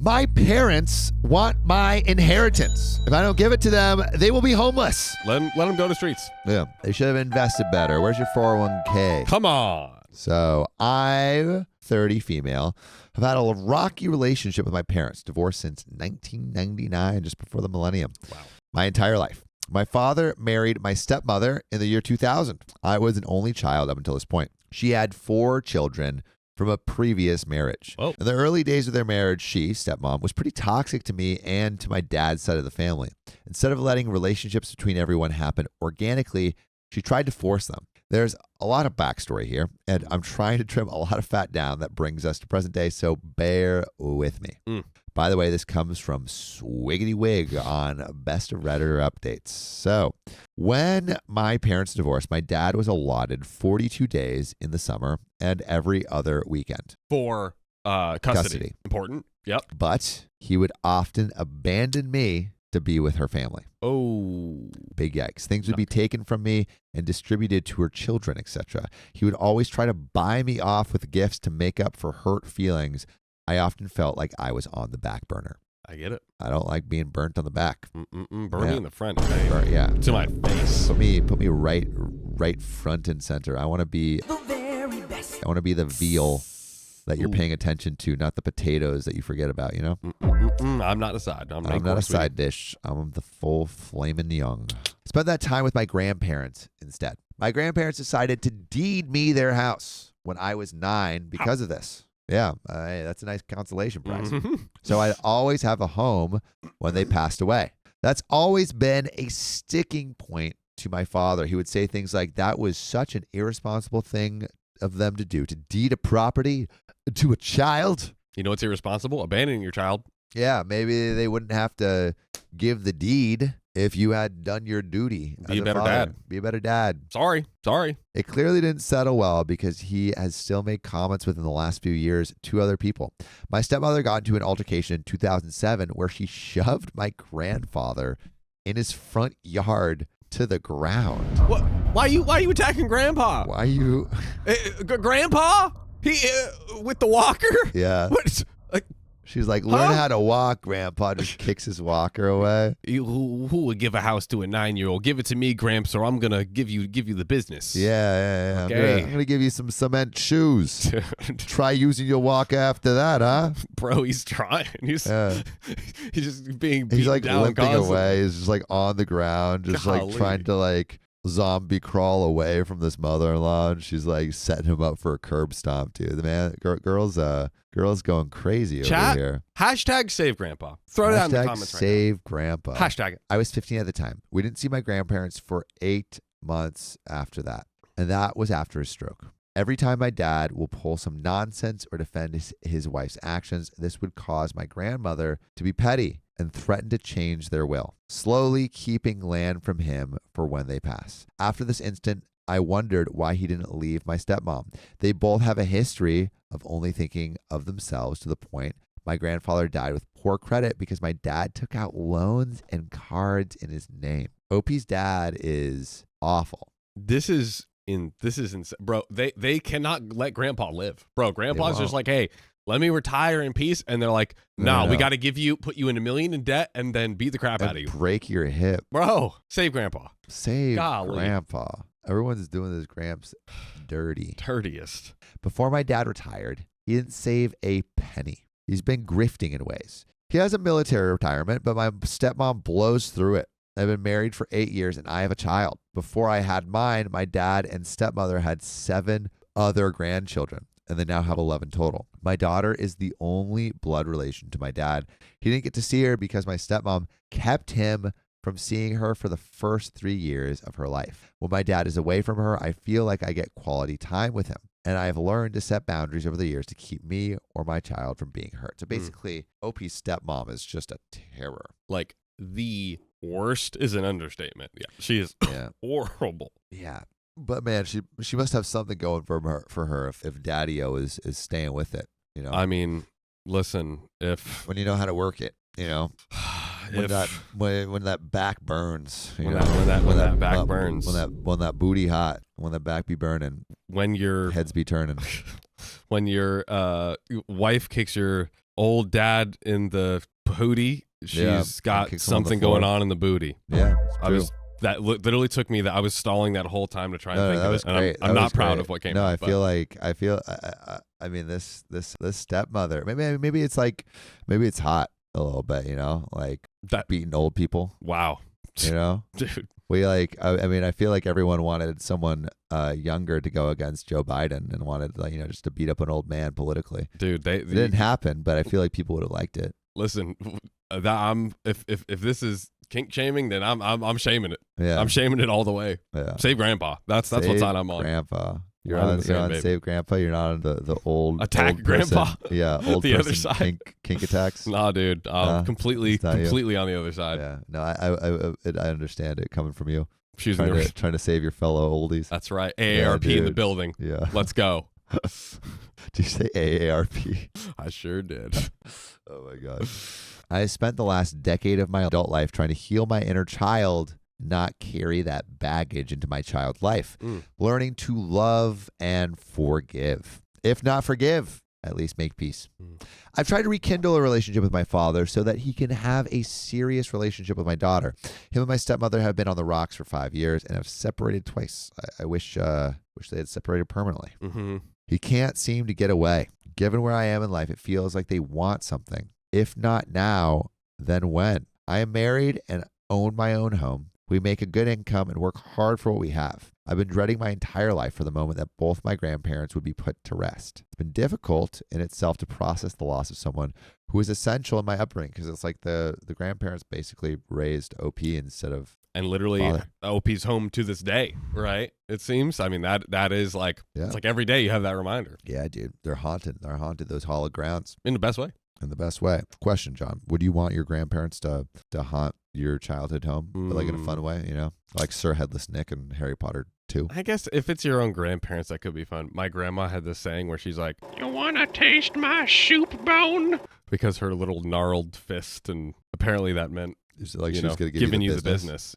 My parents want my inheritance. If I don't give it to them, they will be homeless. Let them go to streets. Yeah. They should have invested better. Where's your 401k? Come on. So I'm 30, female. I've had a rocky relationship with my parents. Divorced since 1999, just before the millennium. Wow. My entire life. My father married my stepmother in the year 2000. I was an only child up until this point. She had 4 children from a previous marriage. Whoa. In the early days of their marriage, she, stepmom, was pretty toxic to me and to my dad's side of the family. Instead of letting relationships between everyone happen organically, she tried to force them. There's a lot of backstory here, and I'm trying to trim a lot of fat down that brings us to present day, so bear with me. By the way, this comes from Swiggity Wig on Best of Redditor Updates. So, when my parents divorced, my dad was allotted 42 days in the summer and every other weekend. For custody. Important. Yep. But he would often abandon me to be with her family. Oh. Big yikes. Things would be taken from me and distributed to her children, etc. He would always try to buy me off with gifts to make up for hurt feelings. I often felt like I was on the back burner. I get it. I don't like being burnt on the back. Burn me in the front. Okay? Yeah. To my face. Put me right front and center. I want to be the very best. I want to be the veal that you're paying attention to, not the potatoes that you forget about, you know? I'm not a side. I'm not a side dish. I'm the full flaming young. Spent that time with my grandparents instead. My grandparents decided to deed me their house when I was 9 because of this. Yeah, hey, that's a nice consolation prize. So I'd always have a home when they passed away. That's always been a sticking point to my father. He would say things like, that was such an irresponsible thing of them to do, to deed a property to a child. You know what's irresponsible? Abandoning your child. Yeah, maybe they wouldn't have to give the deed if you had done your duty. Be a better dad. Be a better dad. Sorry. It clearly didn't settle well because he has still made comments within the last few years to other people. My stepmother got into an altercation in 2007 where she shoved my grandfather in his front yard to the ground. What? Why are you attacking Grandpa? Why you? Grandpa? He with the walker? Yeah. What? She's like, learn how to walk, Grandpa. Just kicks his walker away. Who would give a house to a 9-year-old? Give it to me, Gramps, or I'm gonna give you the business. Yeah. Okay. I'm gonna give you some cement shoes. Try using your walk after that, huh? Bro, he's trying. He's just being beat He's like down limping constantly. away. He's just like on the ground, just like trying to like zombie crawl away from this mother-in-law, and she's like setting him up for a curb stomp, dude. The man, girls going crazy over here. Hashtag save Grandpa. Throw it out in the comments right now. Save Grandpa. Hashtag it. I was 15 at the time. We didn't see my grandparents for 8 months after that, and that was after his stroke. Every time my dad will pull some nonsense or defend his wife's actions, this would cause my grandmother to be petty and threaten to change their will, slowly keeping land from him for when they pass. After this incident, I wondered why he didn't leave my stepmom. They both have a history of only thinking of themselves, to the point my grandfather died with poor credit because my dad took out loans and cards in his name. OP's dad is awful. This is insane. Bro, they cannot let Grandpa live. Bro, Grandpa's just like, hey, let me retire in peace. And they're like, no, we got to put you in $1 million in debt and then beat the crap out of you. Break your hip. Bro, save Grandpa. Save Grandpa. Everyone's doing this Gramps dirty. Dirtiest. Before my dad retired, he didn't save a penny. He's been grifting in ways. He has a military retirement, but my stepmom blows through it. I've been married for 8 years and I have a child. Before I had mine, my dad and stepmother had 7 other grandchildren, and they now have 11 total. My daughter is the only blood relation to my dad. He didn't get to see her because my stepmom kept him from seeing her for the first 3 years of her life. When my dad is away from her, I feel like I get quality time with him. And I've learned to set boundaries over the years to keep me or my child from being hurt. So basically, OP's stepmom is just a terror. Like, the worst is an understatement. Yeah, she is horrible. Yeah. But man, she must have something going for her if Daddy-O is staying with it, you know. I mean, listen, when you know how to work it, you know. When that back burns, when that back burns, when that booty hot, when that back be burning, when your heads be turning, when your wife kicks your old dad in the hoodie. She's got something going on in the booty. Yeah, that literally took me that I was stalling that whole time to try and think of it. And I'm not proud of what came out. I mean, this stepmother, maybe it's like, maybe it's hot a little bit, like that beating old people. Wow. Dude. I feel like everyone wanted someone younger to go against Joe Biden and wanted, just to beat up an old man politically. Dude, it didn't happen, but I feel like people would have liked it. Listen, if this is kink shaming, then I'm shaming it. Yeah. I'm shaming it all the way. Yeah. Save Grandpa. That's what side I'm on. Grandpa. You're on Save Grandpa. You're not on the old attack old Grandpa. Yeah, old the person other side. Kink attacks. Nah, dude. Completely on the other side. Yeah. No, I understand it coming from you. Trying to save your fellow oldies. That's right. AARP in the building. Yeah. Let's go. Did you say AARP? I sure did. Oh my God. I spent the last decade of my adult life trying to heal my inner child, not carry that baggage into my child life. Learning to love and forgive. If not forgive, at least make peace. I've tried to rekindle a relationship with my father so that he can have a serious relationship with my daughter. Him and my stepmother have been on the rocks for 5 years and have separated twice. I wish they had separated permanently. Mm-hmm. He can't seem to get away. Given where I am in life, it feels like they want something. If not now, then when? I am married and own my own home. We make a good income and work hard for what we have. I've been dreading my entire life for the moment that both my grandparents would be put to rest. It's been difficult in itself to process the loss of someone who was essential in my upbringing, because it's like the grandparents basically raised OP instead of and literally father. OP's home to this day, right? It seems. I mean, that is like, It's like every day you have that reminder. Yeah, dude. They're haunted. They're haunted, those hallowed grounds. In the best way. In the best way. Question, John. Would you want your grandparents to haunt your childhood home, but like in a fun way, like Sir Headless Nick and Harry Potter 2? I guess if it's your own grandparents, that could be fun. My grandma had this saying where she's like, "You want to taste my soup bone?" Because her little gnarled fist, and apparently that meant like she was going to give you the the business,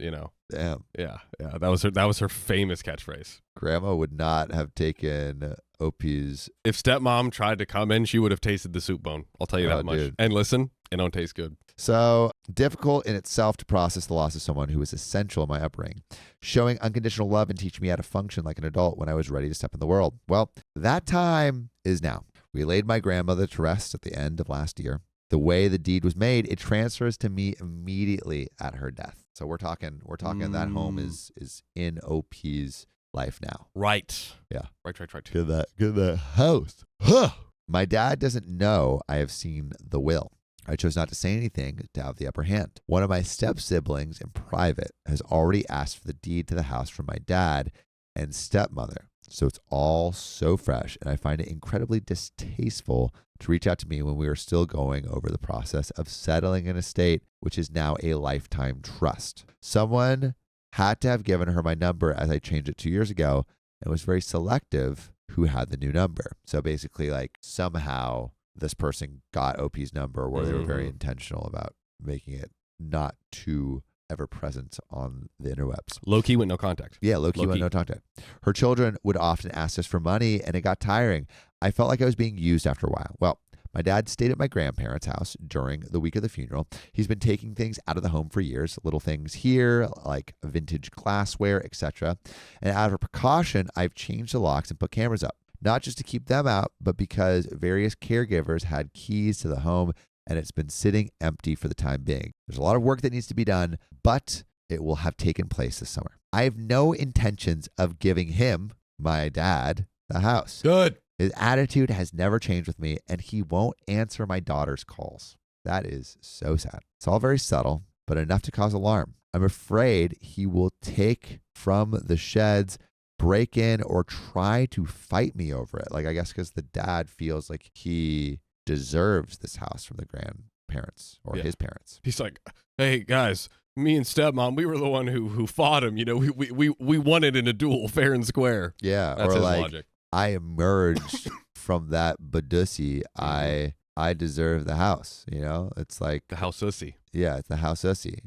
Damn. Yeah. That was her famous catchphrase. Grandma would not have taken OP's. If stepmom tried to come in, she would have tasted the soup bone. I'll tell you that much. Dude. And listen, it don't taste good. So difficult in itself to process the loss of someone who was essential in my upbringing, showing unconditional love and teaching me how to function like an adult when I was ready to step in the world. Well, that time is now. We laid my grandmother to rest at the end of last year. The way the deed was made, it transfers to me immediately at her death. So we're talking that home is in OP's life now. Right. Yeah. Right. Get that house. Huh. My dad doesn't know I have seen the will. I chose not to say anything to have the upper hand. One of my step siblings in private has already asked for the deed to the house from my dad and stepmother. So it's all so fresh, and I find it incredibly distasteful to reach out to me when we are still going over the process of settling an estate, which is now a lifetime trust. Someone had to have given her my number as I changed it 2 years ago, and was very selective who had the new number. So basically, like, somehow this person got OP's number, where they were very intentional about making it not too ever present on the interwebs. Low key went no contact. Yeah, low key went no contact. Her children would often ask us for money, and it got tiring. I felt like I was being used after a while. Well, my dad stayed at my grandparents' house during the week of the funeral. He's been taking things out of the home for years, little things here, like vintage glassware, etc. And out of precaution, I've changed the locks and put cameras up, not just to keep them out, but because various caregivers had keys to the home, and it's been sitting empty for the time being. There's a lot of work that needs to be done, but it will have taken place this summer. I have no intentions of giving him, my dad, the house. Good. His attitude has never changed with me, and he won't answer my daughter's calls. That is so sad. It's all very subtle, but enough to cause alarm. I'm afraid he will take from the sheds, break in, or try to fight me over it. Like, I guess because the dad feels like he deserves this house from the grandparents or his parents. He's like, "Hey guys, me and stepmom, we were the one who fought him. We won it in a duel, fair and square." Yeah, that's or his like, logic. I emerged from that badussy. I deserve the house. It's like the house ussy. Yeah, it's the house ussy.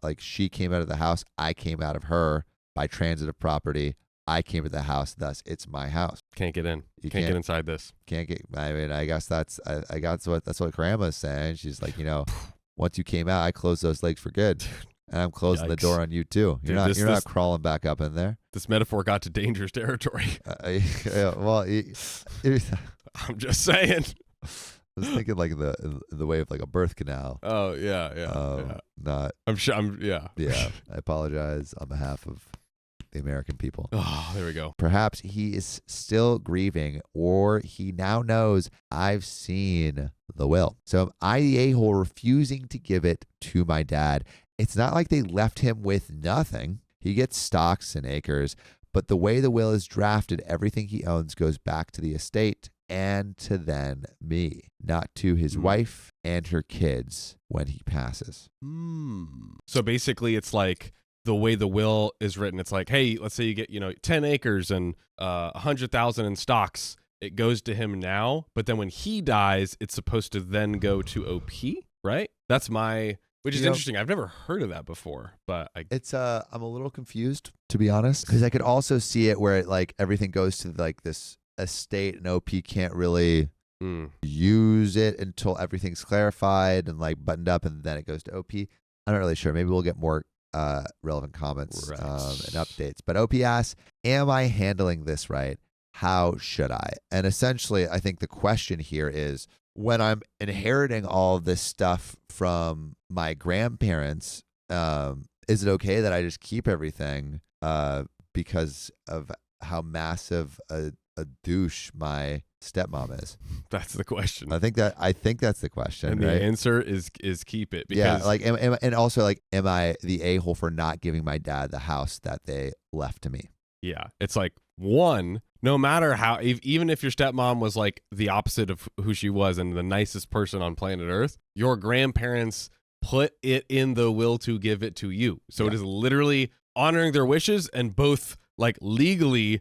Like she came out of the house, I came out of her by transitive property. I came to the house, thus it's my house. Can't get in. You can't get inside this. Can't get. I mean, I guess that's what Grandma's saying. She's like, once you came out, I closed those legs for good, and I'm closing the door on you too. You're not crawling back up in there. This metaphor got to dangerous territory. Well, I'm just saying. I was thinking like the way of like a birth canal. Oh yeah. Not. I'm sure. Yeah. I apologize on behalf of the American people. Oh, there we go. Perhaps he is still grieving, or he now knows I've seen the will. So am I the a-hole refusing to give it to my dad? It's not like they left him with nothing. He gets stocks and acres, but the way the will is drafted, everything he owns goes back to the estate and to then me, not to his wife and her kids when he passes. So basically it's like the way the will is written, it's like, hey, let's say you get 10 acres and 100,000 in stocks. It goes to him now, but then when he dies, it's supposed to then go to OP, right? That's which is interesting. I've never heard of that before, but it's I'm a little confused, to be honest, because I could also see it where like everything goes to like this estate and OP can't really use it until everything's clarified and like buttoned up, and then it goes to OP. I'm not really sure. Maybe we'll get more relevant comments and updates. But OP asks, am I handling this right? How should I? And essentially, I think the question here is, when I'm inheriting all this stuff from my grandparents, is it okay that I just keep everything because of how massive a douche my stepmom is? That's the question. I think that's the question. And right? The answer is keep it. Because and also like, am I the a-hole for not giving my dad the house that they left to me? Yeah, it's like, one, no matter how, even if your stepmom was like the opposite of who she was and the nicest person on planet Earth, your grandparents put it in the will to give it to you. So it is literally honoring their wishes, and both like legally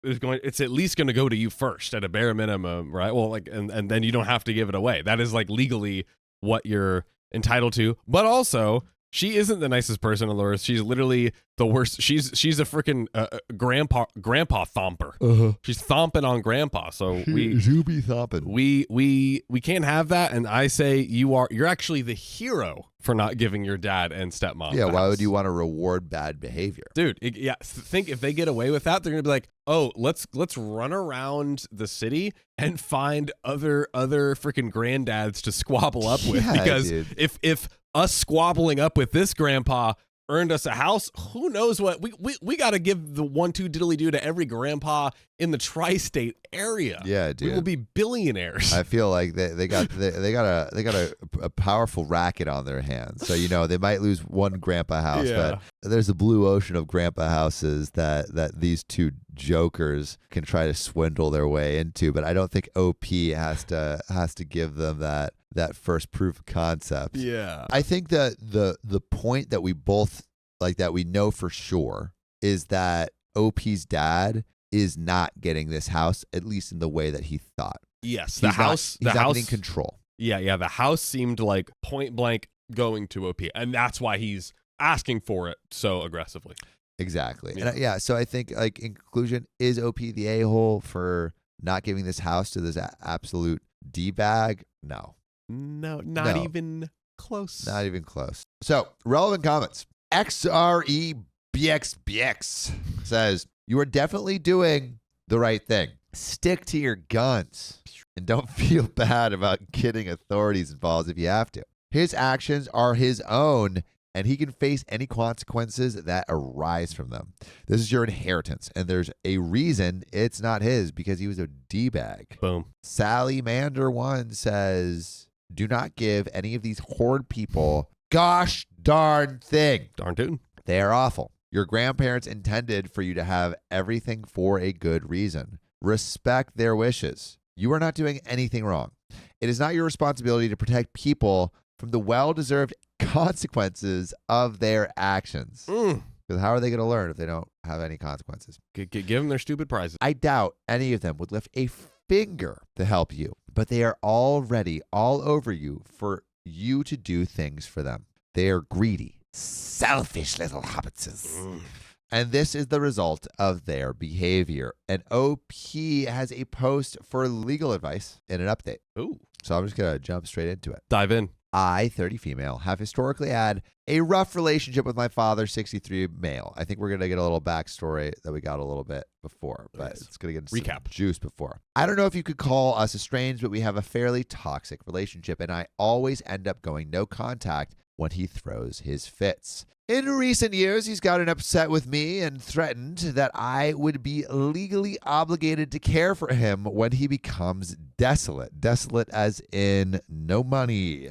it's at least going to go to you first at a bare minimum, right? Well, like, and then you don't have to give it away. That is like legally what you're entitled to. But also, she isn't the nicest person on the earth. She's literally the worst. She's a freaking grandpa thomper. She's thomping on grandpa. So be thomping. We can't have that. And I say you're actually the hero for not giving your dad and stepmom. Yeah, why would you want to reward bad behavior, dude? Think if they get away with that, they're gonna be like, oh, let's run around the city and find other freaking granddads to squabble up with, because dude. if us squabbling up with this grandpa earned us a house, who knows what we got to give the 1-2 diddly do to every grandpa in the tri-state area. Yeah, dude. We will be billionaires. I feel like they got a powerful racket on their hands. So they might lose one grandpa house, but there's a blue ocean of grandpa houses that these two jokers can try to swindle their way into. But I don't think OP has to give them that first proof of concept. Yeah. I think that the point that we both like, that we know for sure, is that OP's dad is not getting this house, at least in the way that he thought. Yes. He's not getting control. Yeah. The house seemed like point blank going to OP, and that's why he's asking for it so aggressively. Exactly. Yeah. And so I think, like, in conclusion, is OP the a-hole for not giving this house to this absolute D-bag? No, not even close. Not even close. So, relevant comments. XREBXBX says, you are definitely doing the right thing. Stick to your guns and don't feel bad about getting authorities involved if you have to. His actions are his own, and he can face any consequences that arise from them. This is your inheritance, and there's a reason it's not his, because he was a D-bag. Boom. Sally Mander1 says, do not give any of these horde people gosh darn thing. Darn tootin'. They are awful. Your grandparents intended for you to have everything for a good reason. Respect their wishes. You are not doing anything wrong. It is not your responsibility to protect people from the well-deserved consequences of their actions. Because how are they going to learn if they don't have any consequences? Give them their stupid prizes. I doubt any of them would lift a finger to help you, but they are already all over you for you to do things for them. They are greedy, selfish little hobbitses. And this is the result of their behavior. And OP has a post for legal advice and an update. Ooh. So I'm just going to jump straight into it. Dive in. I, 30 female, have historically had a rough relationship with my father, 63 male. I think we're going to get a little backstory that we got a little bit before, but Nice. it's going to get Recap. some juice before. I don't know if you could call us estranged, but we have a fairly toxic relationship, and I always end up going no contact when he throws his fits. In recent years, he's gotten upset with me and threatened that I would be legally obligated to care for him when he becomes desolate. Desolate as in no money.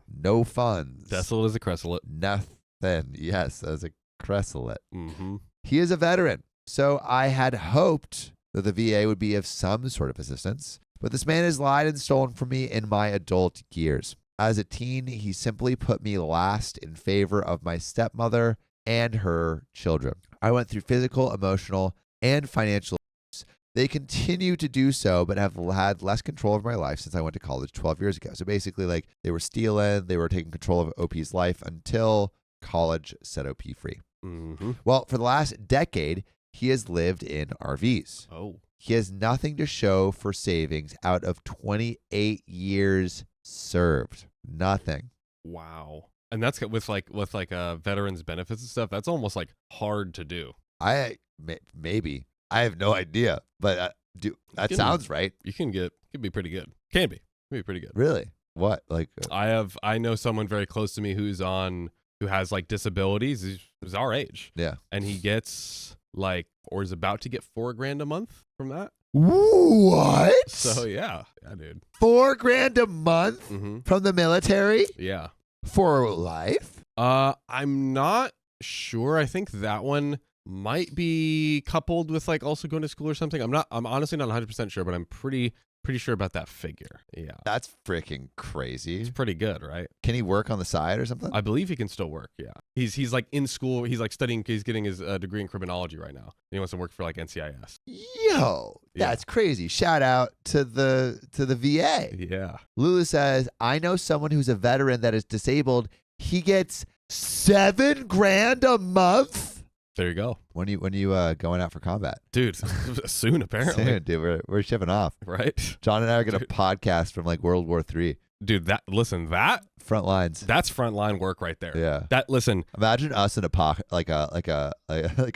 No funds. Desolate as a cressolate. Nothing. Yes, as a cressolate. Mm-hmm. He is a veteran, so I had hoped that the VA would be of some sort of assistance, but this man has lied and stolen from me in my adult years. As a teen, he simply put me last in favor of my stepmother and her children. I went through physical, emotional, and financial abuse. They continue to do so, but have had less control of my life since I went to college 12 years ago. So basically, like, they were stealing, they were taking control of OP's life until college set OP free. Mm-hmm. Well, for the last decade, he has lived in RVs. Oh. He has nothing to show for savings out of 28 years served. Nothing. Wow. And that's with veterans benefits and stuff. That's almost like hard to do. Maybe. I have no idea, but sounds right. You can be pretty good. Can be pretty good. Really? What? Like I know someone very close to me who has like disabilities. He's our age. Yeah. And he gets or is about to get $4,000 a month from that. What? So yeah, dude. $4,000 a month from the military? Yeah. For life? I'm not sure. I think that one might be coupled with like also going to school or something. I'm honestly not 100% sure, but I'm pretty sure about that figure. Yeah. That's freaking crazy. It's pretty good, right? Can he work on the side or something? I believe he can still work. Yeah. He's like in school. He's like studying. He's getting his degree in criminology right now. And he wants to work for like NCIS. Yo, that's crazy. Shout out to the VA. Yeah. Lulu says, I know someone who's a veteran that is disabled. He gets $7,000 a month. There you go. When you going out for combat, dude? Soon, apparently. Soon, dude. We're shipping off, right? John and I are gonna podcast from like World War III. Dude, that front lines. That's front-line work right there. Yeah. Imagine us in a like a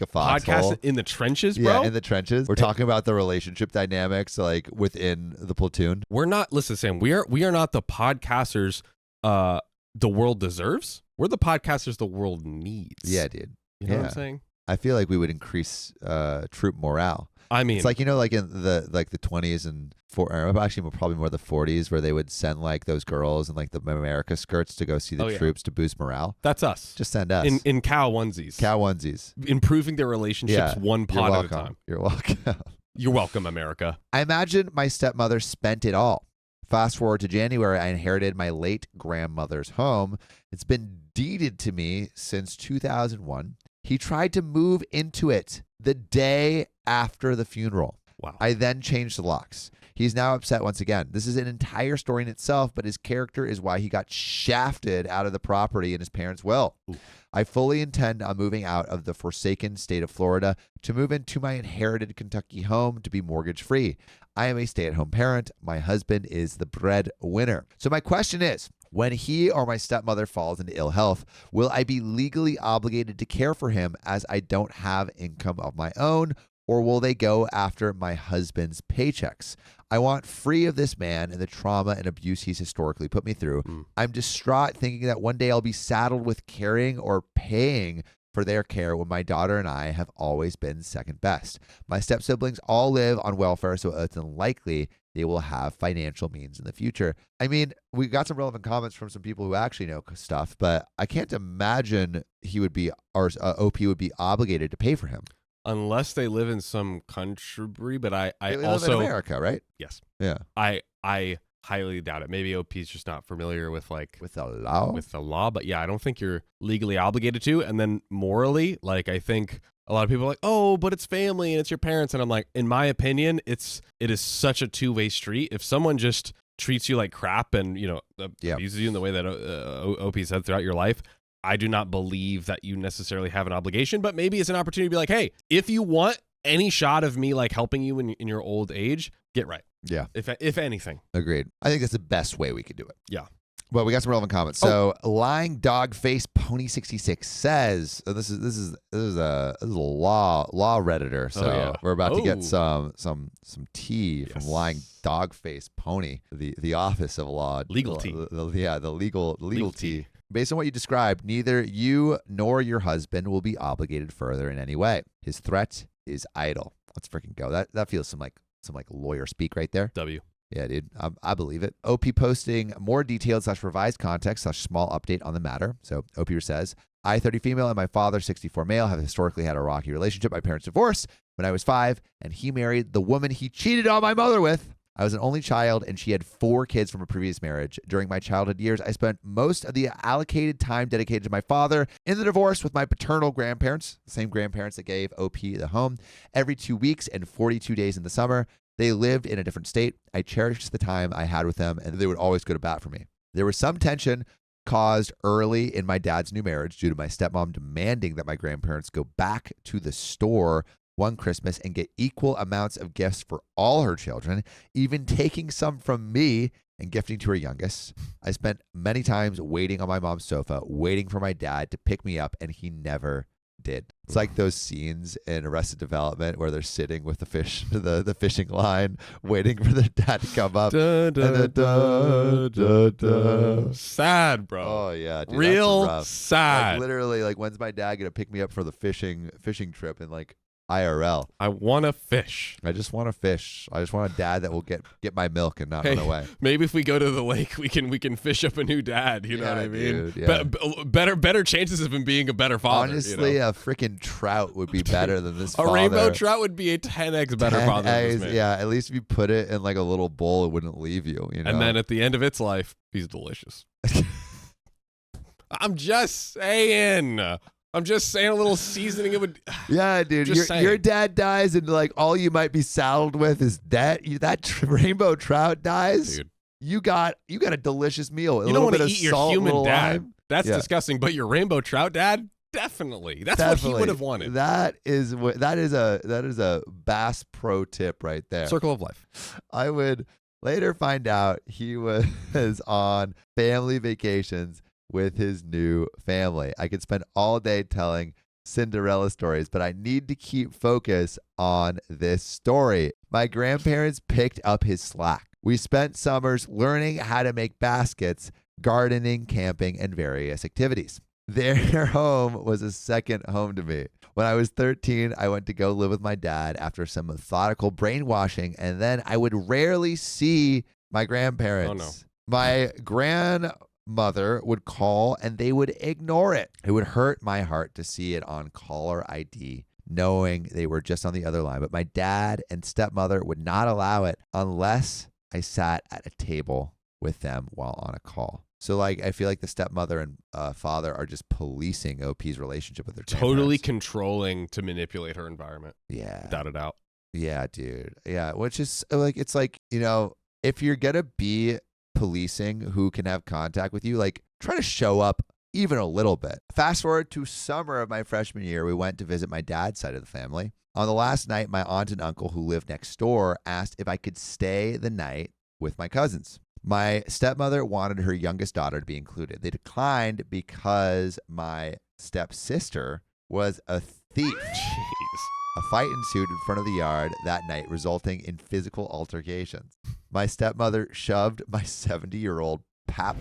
foxhole. Podcast in the trenches, bro. Yeah, in the trenches. We're talking about the relationship dynamics like within the platoon. We're not. Listen, Sam. We are not the podcasters the world deserves. We're the podcasters the world needs. Yeah, dude. You know what I'm saying? I feel like we would increase troop morale. I mean, it's like, like in the 20s and actually probably more the 40s, where they would send like those girls in like the America skirts to go see the troops to boost morale. That's us. Just send us in cow onesies. Improving their relationships one pod at a time. You're welcome. You're welcome, America. I imagine my stepmother spent it all. Fast forward to January, I inherited my late grandmother's home. It's been deeded to me since 2001. He tried to move into it the day after the funeral. Wow. I then changed the locks. He's now upset once again. This is an entire story in itself, but his character is why he got shafted out of the property in his parents' will. Ooh. I fully intend on moving out of the forsaken state of Florida to move into my inherited Kentucky home to be mortgage-free. I am a stay-at-home parent. My husband is the breadwinner. So my question is, when he or my stepmother falls into ill health, will I be legally obligated to care for him as I don't have income of my own, or will they go after my husband's paychecks? I want free of this man and the trauma and abuse he's historically put me through. I'm distraught thinking that one day I'll be saddled with carrying or paying for their care when my daughter and I have always been second best. My step-siblings all live on welfare, so it's unlikely they will have financial means in the future. I mean, we got some relevant comments from some people who actually know stuff, but I can't imagine he would be, or OP would be obligated to pay for him. Unless they live in some country, but I they also live in America, right? Yes. Yeah. I highly doubt it. Maybe OP's just not familiar with the law. With the law, but yeah, I don't think you're legally obligated to. And then morally, like I think a lot of people are like, oh, but it's family and it's your parents, and I'm like, in my opinion, it is such a two-way street. If someone just treats you like crap and abuses you in the way that OP said throughout your life, I do not believe that you necessarily have an obligation, but maybe it's an opportunity to be like, hey, if you want any shot of me like helping you in your old age, get right. Yeah. If anything. Agreed. I think that's the best way we could do it. Yeah. Well, we got some relevant comments. So, lying dog face pony 66 says, this is a law Redditor. So we're about to get some tea from lying dog face pony, the office of law legal tea. The legal tea. Based on what you described, neither you nor your husband will be obligated further in any way. His threat is idle. Let's freaking go. That feels some lawyer speak right there. W. Yeah, dude, I believe it. OP posting more detailed / revised context / small update on the matter. So OP says, I, 30 female, and my father, 64 male, have historically had a rocky relationship. My parents divorced when I was 5, and he married the woman he cheated on my mother with. I was an only child, and she had 4 kids from a previous marriage. During my childhood years, I spent most of the allocated time dedicated to my father in the divorce with my paternal grandparents, the same grandparents that gave OP the home, every 2 weeks and 42 days in the summer. They lived in a different state. I cherished the time I had with them, and they would always go to bat for me. There was some tension caused early in my dad's new marriage due to my stepmom demanding that my grandparents go back to the store one Christmas and get equal amounts of gifts for all her children, even taking some from me and gifting to her youngest. I spent many times waiting on my mom's sofa, waiting for my dad to pick me up, and he never did. It's like those scenes in Arrested Development where they're sitting with the fishing line, waiting for their dad to come up. Sad, bro. Oh yeah, dude, real sad. Like, literally, like, when's my dad gonna pick me up for the fishing trip and like IRL? I want to fish. I just want to fish. I just want a dad that will get my milk and not run away. Maybe if we go to the lake, we can fish up a new dad. You know what I mean? Dude, yeah. Better chances of him being a better father. Honestly, a freaking trout would be better than this. A rainbow trout would be a 10x better father. Than this man. Yeah, at least if you put it in like a little bowl, it wouldn't leave you. You know? And then at the end of its life, he's delicious. I'm just saying. A little seasoning it would. Yeah, dude. Your dad dies, and like all you might be saddled with is that rainbow trout dies. Dude, you got a delicious meal. You don't want to eat your human dad. Lime. That's disgusting. But your rainbow trout dad, definitely. That's what he would have wanted. That is a Bass Pro tip right there. Circle of life. I would later find out he was on family vacations with his new family. I could spend all day telling Cinderella stories, but I need to keep focus on this story. My grandparents picked up his slack. We spent summers learning how to make baskets, gardening, camping, and various activities. Their home was a second home to me. When I was 13, I went to go live with my dad after some methodical brainwashing, and then I would rarely see my grandparents. Oh, no. My grandmother would call and they would ignore it. It would hurt my heart to see it on caller ID, knowing they were just on the other line. But my dad and stepmother would not allow it unless I sat at a table with them while on a call. So, like, I feel like the stepmother and father are just policing OP's relationship with their totally controlling to manipulate her environment. Yeah. Without a doubt. Yeah, dude. Yeah, which is like, it's like, you know, if you're going to be policing who can have contact with you, like, try to show up even a little bit. Fast forward to summer of my freshman year, we went to visit my dad's side of the family. On the last night, my aunt and uncle who lived next door asked if I could stay the night with my cousins. My stepmother wanted her youngest daughter to be included. They declined because my stepsister was a thief. Jeez. A fight ensued in front of the yard that night, resulting in physical altercations. My stepmother shoved my 70-year-old pap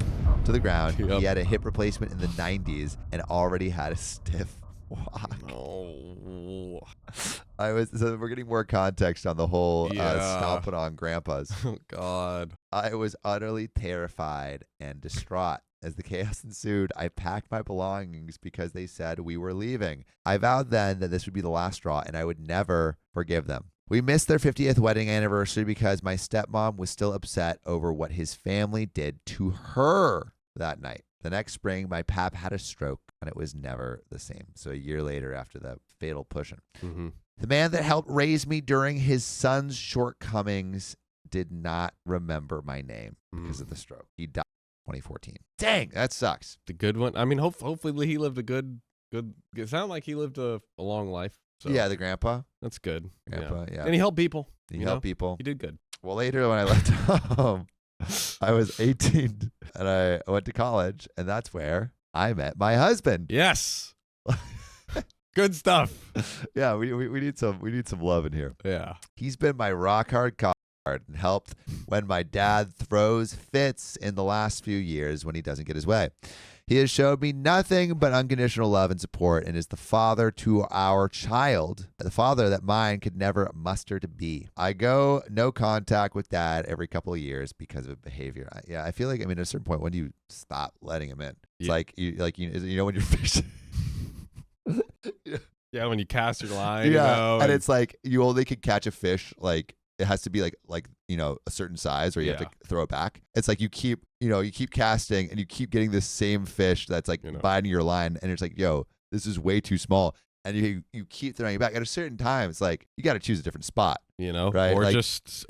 to the ground. Yep. He had a hip replacement in the 90s and already had a stiff walk. Oh. So we're getting more context on the whole stomping on grandpas. Oh, God. I was utterly terrified and distraught. As the chaos ensued, I packed my belongings because they said we were leaving. I vowed then that this would be the last straw and I would never forgive them. We missed their 50th wedding anniversary because my stepmom was still upset over what his family did to her that night. The next spring, my pap had a stroke and it was never the same. So a year later after the fatal pushing. Mm-hmm. The man that helped raise me during his son's shortcomings did not remember my name because of the stroke. He died 2014. Dang, that sucks. The good one. I mean, hopefully he lived a good. It sounded like he lived a long life. So Yeah, the grandpa. that's good. Grandpa, yeah. And he helped people. He helped people. He did good. Well, later when I left home, I was 18 and I went to college, and that's where I met my husband. Yes. Good stuff. Yeah, we need some love in here. Yeah. He's been my rock hard card and helped when my dad throws fits in the last few years when he doesn't get his way. He has showed me nothing but unconditional love and support and is the father to our child, the father that mine could never muster to be. I go no contact with dad every couple of years because of behavior. I feel like, at a certain point, when do you stop letting him in? It's when you're fishing. Yeah, when you cast your line. Yeah, and it's like you only can catch a fish like it has to be like a certain size, or you have to throw it back. It's like you keep casting and you keep getting this same fish that's like biting your line, and it's like, yo, this is way too small, and you keep throwing it back. At a certain time, it's like you got to choose a different spot, right? Or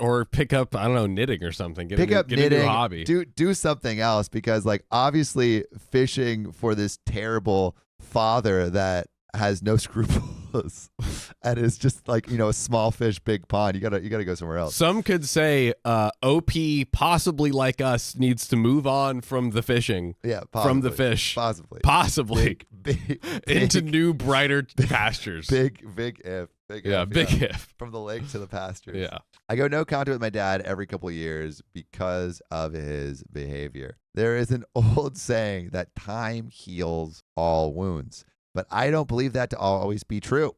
or pick up, I don't know, knitting or something. Get a new hobby. Do something else, because like obviously fishing for this terrible father that has no scruples and is just like, a small fish, big pond. You gotta go somewhere else. Some could say OP, possibly like us, needs to move on from the fishing. Yeah, possibly, from the fish. Possibly. Big, into new, brighter pastures. Big if. Big if. From the lake to the pastures. Yeah. I go no contact with my dad every couple of years because of his behavior. There is an old saying that time heals all wounds, but I don't believe that to always be true.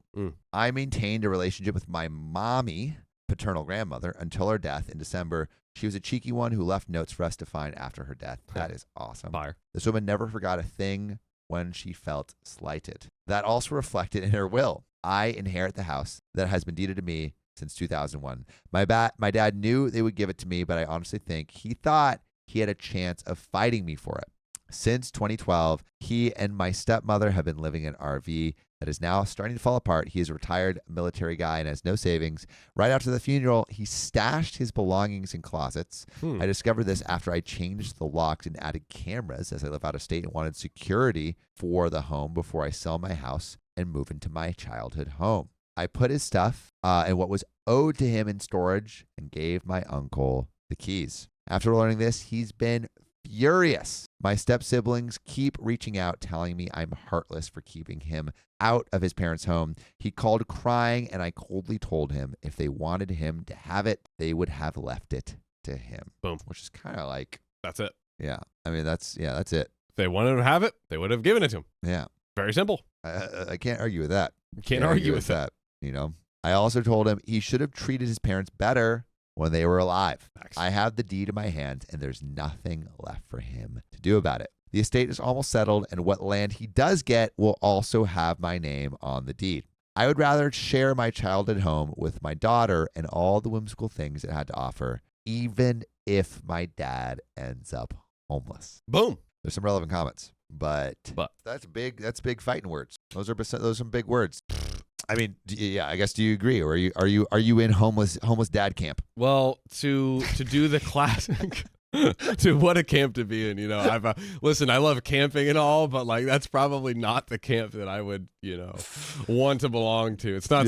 I maintained a relationship with my mommy, paternal grandmother, until her death in December. She was a cheeky one who left notes for us to find after her death. That is awesome. Fire. This woman never forgot a thing when she felt slighted. That also reflected in her will. I inherit the house that has been deeded to me since 2001. My dad knew they would give it to me, but I honestly think he thought he had a chance of fighting me for it. Since 2012, he and my stepmother have been living in an RV that is now starting to fall apart. He is a retired military guy and has no savings. Right after the funeral, he stashed his belongings in closets. I discovered this after I changed the locks and added cameras, as I live out of state and wanted security for the home before I sell my house and move into my childhood home. I put his stuff and what was owed to him in storage and gave my uncle the keys. After learning this, he's been furious. My step-siblings keep reaching out, telling me I'm heartless for keeping him out of his parents' home. He called crying, and I coldly told him if they wanted him to have it, they would have left it to him. Boom. Which is kind of like... That's it. Yeah. That's it. If they wanted to have it, they would have given it to him. Yeah. Very simple. I can't argue with that. Can't argue with that. I also told him he should have treated his parents better when they were alive. Facts. I have the deed in my hands, and there's nothing left for him to do about it. The estate is almost settled, and what land he does get will also have my name on the deed. I would rather share my childhood home with my daughter and all the whimsical things it had to offer, even if my dad ends up homeless. Boom. There's some relevant comments, but that's big. That's big fighting words. Those are some big words. I mean, I guess, do you agree, or are you in homeless dad camp? Well, to do the classic, to what a camp to be in. I've listen, I love camping and all, but like that's probably not the camp that I would want to belong to. It's not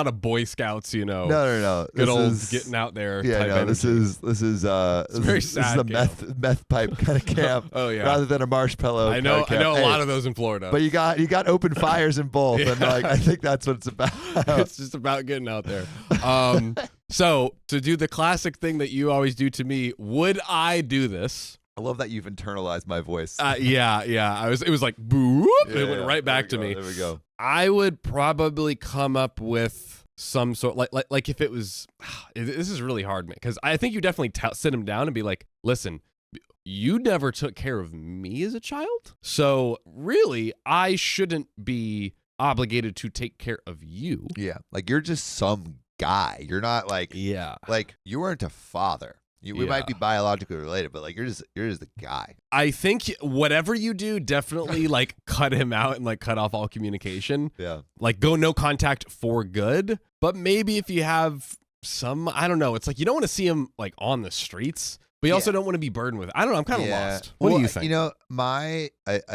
a Boy Scouts. No. Good old getting out there. Yeah, type no. This is very sad. This is a meth pipe kind of camp. Oh yeah. Rather than a marshplow. I know a lot of those in Florida. But you got open fires in both, and I think that's what it's about. It's just about getting out there. So to do the classic thing that you always do to me, would I do this? I love that you've internalized my voice. Yeah. It was like boop. It went right back to me. There we go. I would probably come up with some sort like if it was. This is really hard, man, because I think you definitely sit him down and be like, listen, you never took care of me as a child, so really I shouldn't be obligated to take care of you. Yeah, like you're just some guy. You're not like like you weren't a father. We might be biologically related, but like you're just the guy. I think whatever you do, definitely like cut him out and like cut off all communication. Yeah, like go no contact for good. But maybe if you have some, I don't know. It's like you don't want to see him like on the streets. But you also don't want to be burdened with it. I don't know. I'm kind of lost. What do you think? You know, I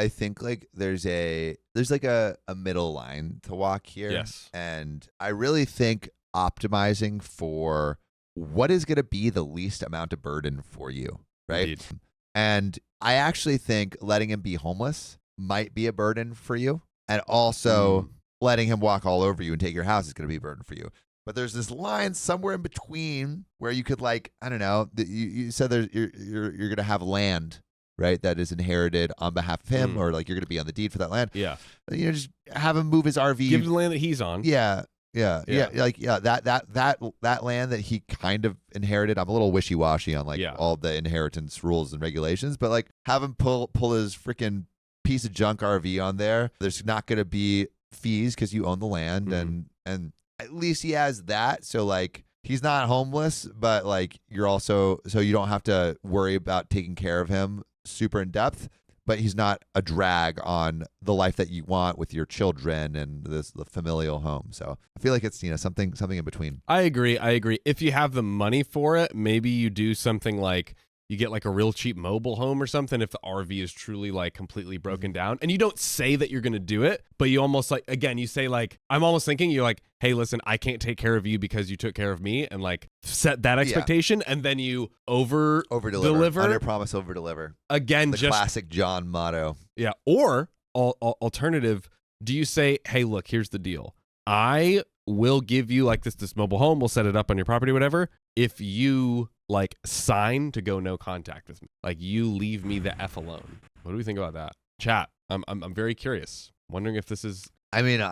think like there's like a middle line to walk here. Yes. And I really think optimizing for what is going to be the least amount of burden for you, right? Indeed. And I actually think letting him be homeless might be a burden for you. And also letting him walk all over you and take your house is going to be a burden for you. But there's this line somewhere in between where you could, like, I don't know, you said you're going to have land, right, that is inherited on behalf of him, or like you're going to be on the deed for that land. Yeah. You know, just have him move his RV. Give him the land that he's on. Yeah. That land that he kind of inherited. I'm a little wishy-washy on all the inheritance rules and regulations, but like have him pull his freaking piece of junk RV on there. There's not going to be fees because you own the land, and at least he has that. So like he's not homeless, but like you're also, so you don't have to worry about taking care of him super in depth, but he's not a drag on the life that you want with your children and the familial home. So I feel like it's, you know, something in between. I agree. If you have the money for it, maybe you do something like you get like a real cheap mobile home or something if the RV is truly like completely broken down. And you don't say that you're going to do it, but you almost like, again, you say like, I'm almost thinking you're like, hey, listen, I can't take care of you because you took care of me, and like set that expectation, and then you over deliver. Under promise, over deliver. Again, the classic John motto. Yeah. Or alternative, do you say, hey, look, here's the deal. I will give you like this mobile home. We'll set it up on your property, whatever. If you like sign to go no contact with me, like you leave me the F alone. What do we think about that? Chat. I'm very curious. Wondering if this is. I mean,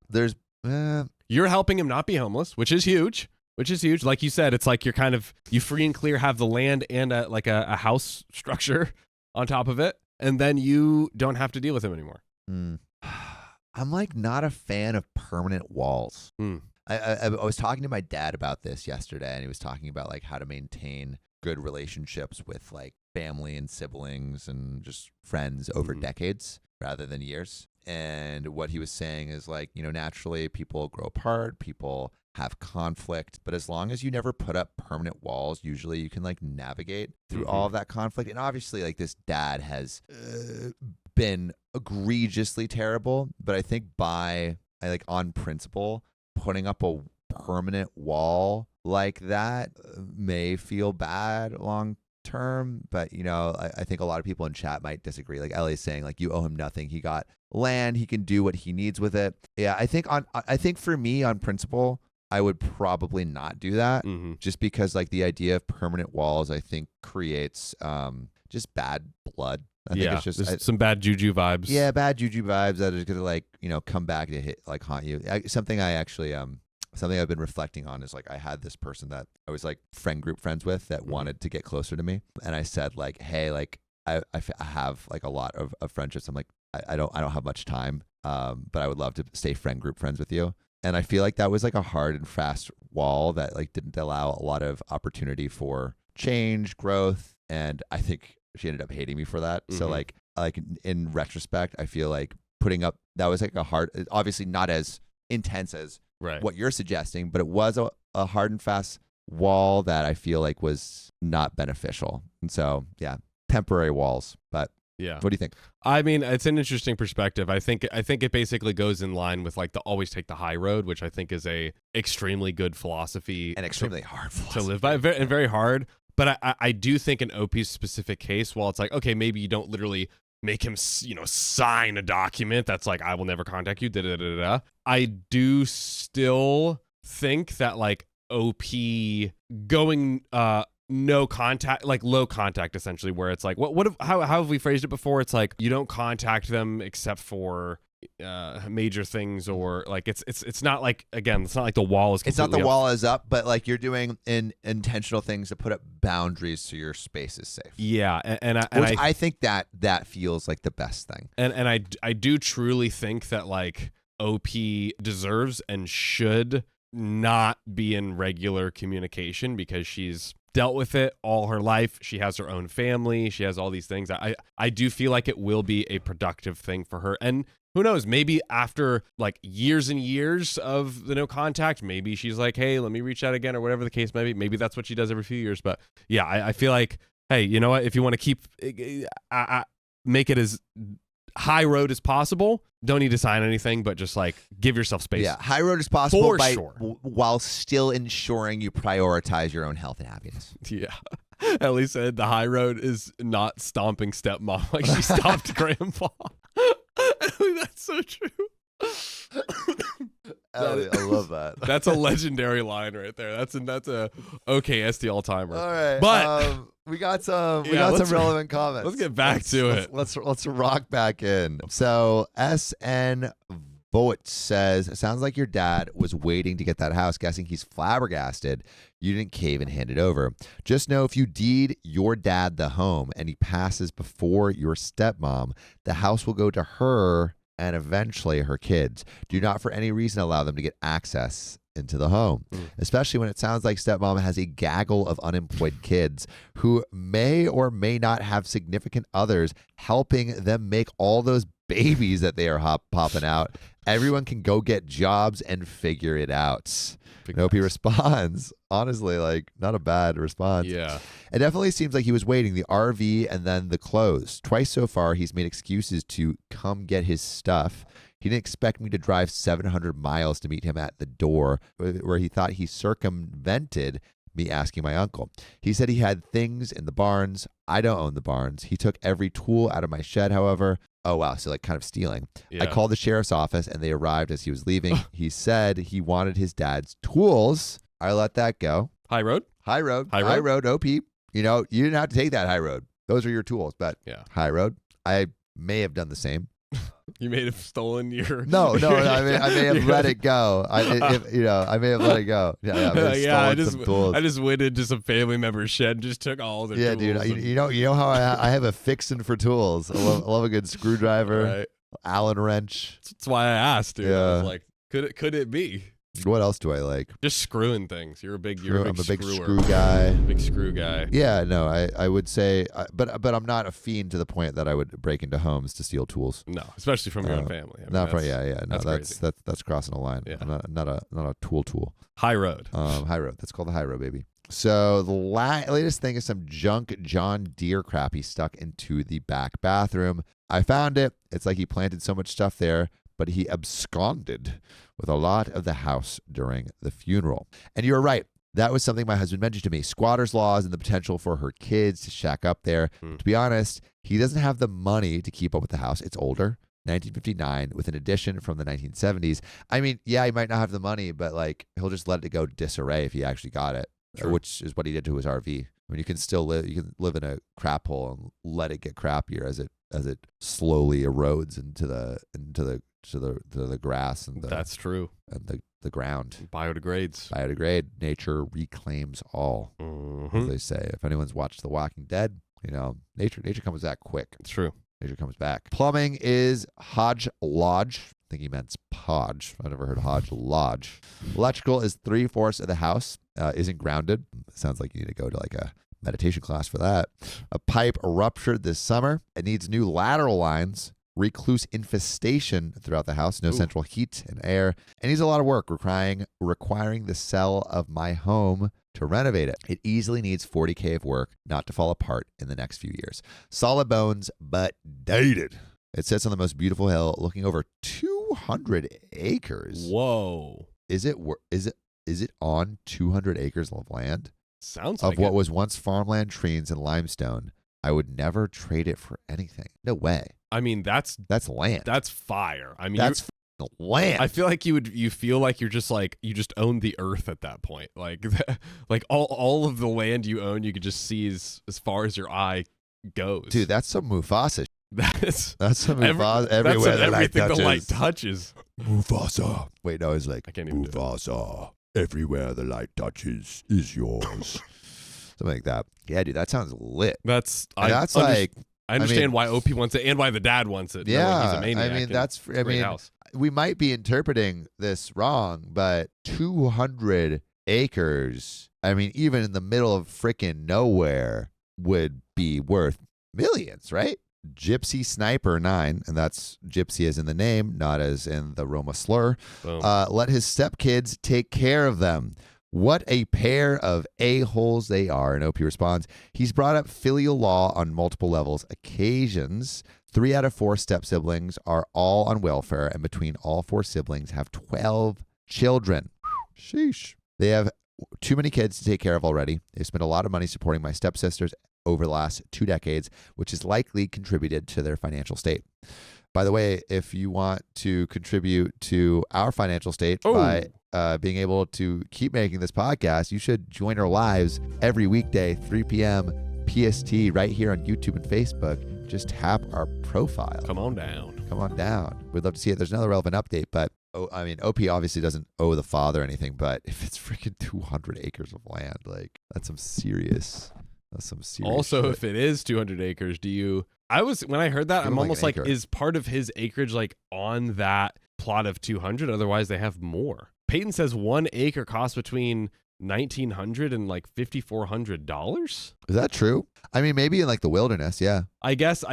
there's. You're helping him not be homeless, which is huge. Like you said, it's like you're kind of, you free and clear have the land and a house structure on top of it, and then you don't have to deal with him anymore. I'm like not a fan of permanent walls. I was talking to my dad about this yesterday, and he was talking about like how to maintain good relationships with like family and siblings and just friends over decades rather than years. And what he was saying is like, you know, naturally people grow apart, people have conflict, but as long as you never put up permanent walls, usually you can like navigate through all of that conflict. And obviously like this dad has been egregiously terrible, but I think on principle, putting up a permanent wall like that may feel bad long term, but you know, I think a lot of people in chat might disagree. Like Ellie's saying, like you owe him nothing. He got land. He can do what he needs with it. Yeah, I think for me on principle, I would probably not do that, just because like the idea of permanent walls, I think creates just bad blood. I think it's just some bad juju vibes. Yeah, bad juju vibes that are gonna like, you know, come back to haunt you. Something I've been reflecting on is like I had this person that I was like friends with that wanted to get closer to me, and I said like, hey, like I have like a lot of friendships. I'm like I don't have much time, but I would love to stay friends with you. And I feel like that was like a hard and fast wall that like didn't allow a lot of opportunity for change, growth, and I think she ended up hating me for that. So like in retrospect, I feel like putting up that was like a hard, obviously not as intense as what you're suggesting, but it was a hard and fast wall that I feel like was not beneficial. And so yeah, temporary walls, but yeah. What do you think? I mean, it's an interesting perspective. I think it basically goes in line with like the always take the high road, which I think is a extremely good philosophy and extremely hard to live by, and very hard. But I do think in OP's specific case, while it's like, okay, maybe you don't literally make him, you know, sign a document that's like, I will never contact you, I do still think that like OP going no contact, like low contact essentially, where it's like how have we phrased it before? It's like you don't contact them except for major things, or like it's not like, again, it's not like the wall is it's not the wall is up, but like you're doing intentional things to put up boundaries so your space is safe. Yeah, and I think that feels like the best thing. And I do truly think that like OP deserves and should not be in regular communication, because she's dealt with it all her life. She has her own family. She has all these things. I do feel like it will be a productive thing for her. And who knows, maybe after like years and years of the no contact, maybe she's like, hey, let me reach out again, or whatever the case may be. Maybe that's what she does every few years. But yeah, I feel like, hey, you know what? If you want to keep make it as high road as possible, don't need to sign anything, but just like give yourself space. Yeah, high road as possible For while still ensuring you prioritize your own health and happiness. Yeah. Ellie said the high road is not stomping stepmom like she stomped grandpa. That's so true. Ellie, I love that. That's a legendary line right there. That's a OKSD all timer. All right, but we got some relevant comments. Let's get back to it. Let's rock back in. So SN Voigt says, it sounds like your dad was waiting to get that house, guessing he's flabbergasted you didn't cave and hand it over. Just know if you deed your dad the home and he passes before your stepmom, the house will go to her and eventually her kids. Do not for any reason allow them to get access into the home, especially when it sounds like stepmom has a gaggle of unemployed kids who may or may not have significant others helping them make all those babies that they are popping out. Everyone can go get jobs and figure it out. I hope he responds. Honestly, like, not a bad response. Yeah. It definitely seems like he was waiting, the RV and then the clothes. Twice so far, he's made excuses to come get his stuff. He didn't expect me to drive 700 miles to meet him at the door, where he thought he circumvented me asking my uncle. He said he had things in the barns. I don't own the barns. He took every tool out of my shed, however. Oh, wow. So like kind of stealing. Yeah. I called the sheriff's office and they arrived as he was leaving. He said he wanted his dad's tools. I let that go. High road? High road. High road, OP. You know, you didn't have to take that high road. Those are your tools, but yeah. High road. I may have done the same. You may have stolen your... No. I may have let it go. I may have let it go. I just went into some family member's shed and just took all their tools. Yeah, dude. You know how I have a fixin' for tools. I love a good screwdriver, right. Allen wrench. That's why I asked, dude. Yeah. I was like, could it be? What else do I like? Just screwing things. I'm a big screw guy. Big screw guy. Yeah, no, I would say, but I'm not a fiend to the point that I would break into homes to steal tools. No, especially from your own family. No, that's crossing a line. Yeah. I'm not a tool. High road. High road. That's called the high road, baby. So the latest thing is some junk John Deere crap he stuck into the back bathroom. I found it. It's like he planted so much stuff there, but he absconded with a lot of the house during the funeral. And you're right. That was something my husband mentioned to me. Squatters' laws and the potential for her kids to shack up there. To be honest, he doesn't have the money to keep up with the house. It's older, 1959, with an addition from the 1970s. I mean, yeah, he might not have the money, but like he'll just let it go disarray if he actually got it, which is what he did to his RV. I mean, you can still live. You can live in a crap hole and let it get crappier as it slowly erodes into the grass and that's true, and the ground biodegrade. Nature reclaims all, as they say. If anyone's watched The Walking Dead, you know nature comes back quick. It's true. Nature comes back. Plumbing is Hodge Lodge. I think he meant Podge. I never heard Hodge Lodge. Electrical is 3/4 of the house. Isn't grounded. Sounds like you need to go to like a meditation class for that. A pipe ruptured this summer. It needs new lateral lines. Recluse infestation throughout the house. No central heat and air. It needs a lot of work, requiring the sale of my home to renovate it. It easily needs $40K of work not to fall apart in the next few years. Solid bones, but dated. It sits on the most beautiful hill, looking over 200 acres. Whoa! Is it on 200 acres of land? Sounds of like what was once farmland, trees, and limestone. I would never trade it for anything. No way. I mean, that's land. That's fire. I mean, that's land. I feel like you feel like you just own the earth at that point. Like all of the land you own, you could just see as far as your eye goes. Dude, that's some Mufasa. That's some Mufasa everywhere. Everything the light touches. Mufasa. Wait, no, it's like I can't even Mufasa. Everywhere the light touches is yours. Something like that. Yeah, dude, that sounds lit. I understand why OP wants it and why the dad wants it. Yeah, he's a maniac. House. We might be interpreting this wrong, but 200 acres. I mean, even in the middle of freaking nowhere would be worth millions, right? Gypsy Sniper 9, and that's gypsy as in the name, not as in the Roma slur. Let his stepkids take care of them. What a pair of a-holes they are. And OP responds, he's brought up filial law on multiple levels. Occasions, 3 out of 4 step-siblings are all on welfare, and between all 4 siblings have 12 children. Sheesh. They have too many kids to take care of already. They spent a lot of money supporting my stepsisters over the last 2 decades, which has likely contributed to their financial state. By the way, if you want to contribute to our financial state by being able to keep making this podcast, you should join our lives every weekday, 3 p.m. PST, right here on YouTube and Facebook. Just tap our profile. Come on down. Come on down. We'd love to see it. There's another relevant update, but I mean, OP obviously doesn't owe the father anything, but if it's freaking 200 acres of land, like that's some serious Also, shit. if it is 200 acres, when I heard that, I'm almost like, is part of his acreage like on that plot of 200? Otherwise, they have more. Peyton says 1 acre costs between $1,900 and like $5,400. Is that true? I mean, maybe in like the wilderness, yeah. I guess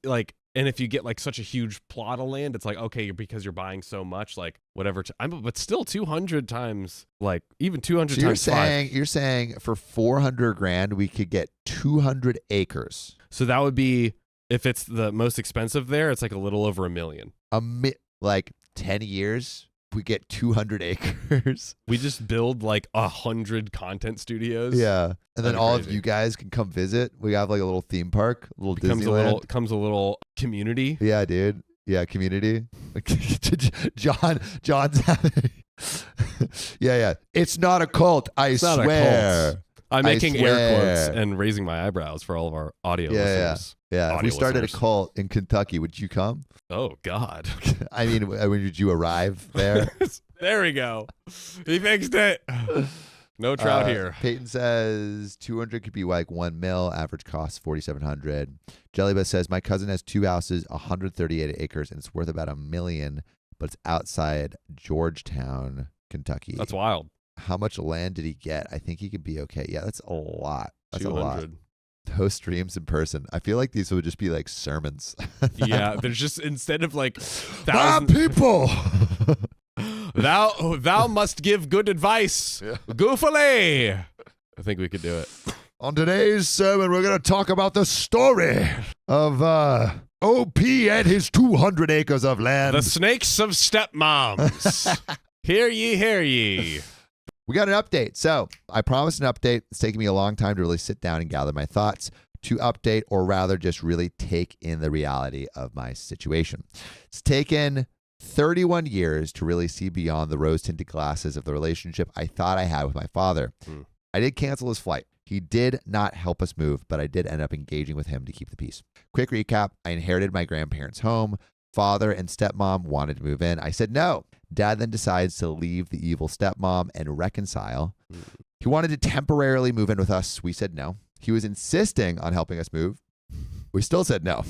like, and if you get like such a huge plot of land, it's like, okay, because you're buying so much, like whatever. But still 200 times, like even 200 so times you're saying for $400,000 we could get 200 acres. So that would be, if it's the most expensive there, it's like a little over $1 million. Like 10 years, we get 200 acres. We just build like 100 content studios. Yeah. And then all of you guys can come visit. We have like a little theme park, a little Disneyland. Comes a little community. Yeah, dude. Yeah, community. John's having. Yeah. It's not a cult, I swear. I'm making air quotes and raising my eyebrows for all of our audio listeners. Yeah. If we started a cult in Kentucky, would you come? Oh, God. I mean, would you arrive there? There we go. He fixed it. No trout here. Peyton says 200 could be like $1 million. Average cost $4,700. Jellybus says my cousin has 2 houses, 138 acres, and it's worth about $1 million, but it's outside Georgetown, Kentucky. That's wild. How much land did he get? I think he could be okay. Yeah, that's a lot. That's 200. a lot. Host streams in person. I feel like these would just be like sermons. Yeah, there's just, instead of like my people. Thou must give good advice. Yeah. Goofily. I think we could do it. On today's sermon, we're going to talk about the story of OP and his 200 acres of land. The snakes of stepmoms. Hear ye, hear ye. We got an update. So I promised an update. It's taken me a long time to really sit down and gather my thoughts to update, or rather just really take in the reality of my situation. It's taken 31 years to really see beyond the rose-tinted glasses of the relationship I thought I had with my father. I did cancel his flight. He did not help us move, but I did end up engaging with him to keep the peace. Quick recap. I inherited my grandparents' home. Father and stepmom wanted to move in. I said no. Dad then decides to leave the evil stepmom and reconcile. He wanted to temporarily move in with us. We said no. He was insisting on helping us move. We still said no.